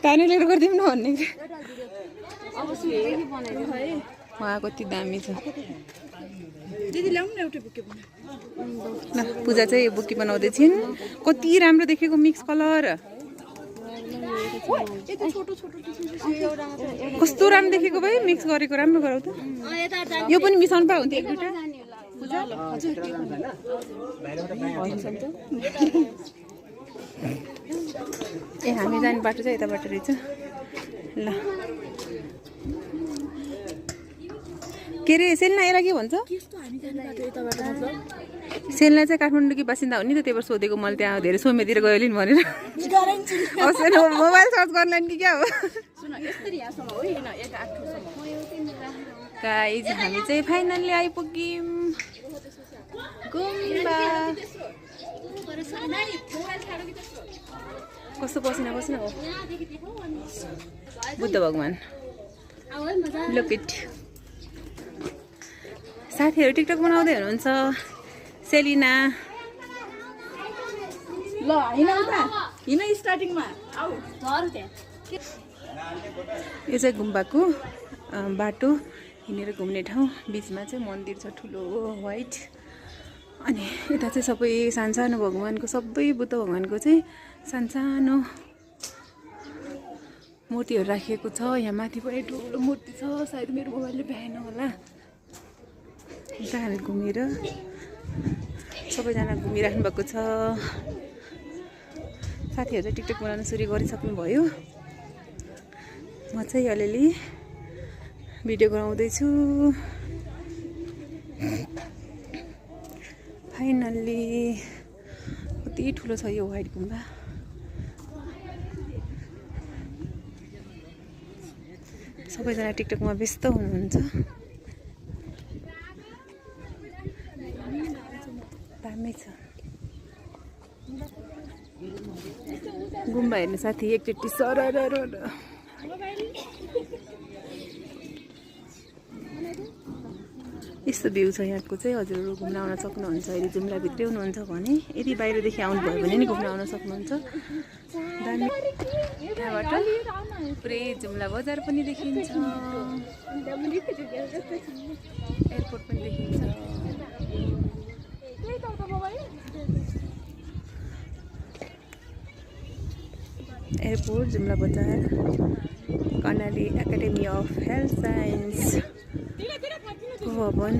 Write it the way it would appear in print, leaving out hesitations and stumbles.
कार्नेलेर गरिदिउँ न भन्ने उहाँ कति दामी छ। ल पूजा चाहिँ यो बुके बनाउँदै छिन्। कति राम्रो देखेको मिक्स कलर, कस्तो राम्रो देखेको भाइ। मिक्स गरेको राम्रो गरौ त। यो पनि मिसाउनु पाए हुन्थ्यो एक दुईटा। पूजा ए हामी जाने बाटो चाहिँ यताबाट रहेछ। ल के अरे सेलना यसलाई के भन्छ? सेलना चाहिँ काठमाडौँकी बासिन्दा हो नि त, त्यही भएर सोधेको मैले। त्यहाँ धेरै सोमेतिर गयो नि भनेर। मोबाइल सर्च गर्नु कि क्या हो? गाइज हामी चाहिँ फाइनल्ली आइपुग्यौँ गुम्बा। कस्तो पसिना पसिना हो। बुद्ध भगवान लुक इट। साथीहरू टिकटक बनाउँदै हुनुहुन्छ। सेलिना ल हिँड स्टार्टिङमा आऊ झर त्यहाँ। यो चाहिँ गुम्बाको बाटो, हिँडेर घुम्ने ठाउँ। बिचमा चाहिँ मन्दिर छ ठुलो व्हाइट। अनि यता चाहिँ सबै सानसानो भगवानको, सबै बुद्ध भगवानको चाहिँ सानसानो मूर्तिहरू राखिएको छ। यहाँ माथि पनि ठुलो मूर्ति छ। सायद मेरो मोबाइलले भ्याएन होला। यता हामी घुमेर सबैजना घुमिराख्नु भएको छ। साथीहरू चाहिँ टिकटक बनाउन सुरु गरिसक्नु भयो। म चाहिँ अलिअलि भिडियो बनाउँदैछु। फाइनल्ली कति ठुलो छ यो व्हाइट गुम्बा। सबैजना टिकटकमा व्यस्त हुनुहुन्छ। दामी छ गुम्बा हेर्नु साथी एकचोटि सरर। यस्तो भ्यू छ यहाँको चाहिँ। हजुरहरू घुम्न आउन सक्नुहुन्छ। यदि जुम्लाभित्रै हुनुहुन्छ भने, यदि बाहिरदेखि आउनुभयो भने नि घुम्न आउन सक्नुहुन्छ। दामी। त्यहाँबाट पुरै जुम्ला बजार पनि देखिन्छ, एयरपोर्ट पनि देखिन्छ। एयरपोर्ट, जुम्ला बजार, Karnali academy of health science भवन।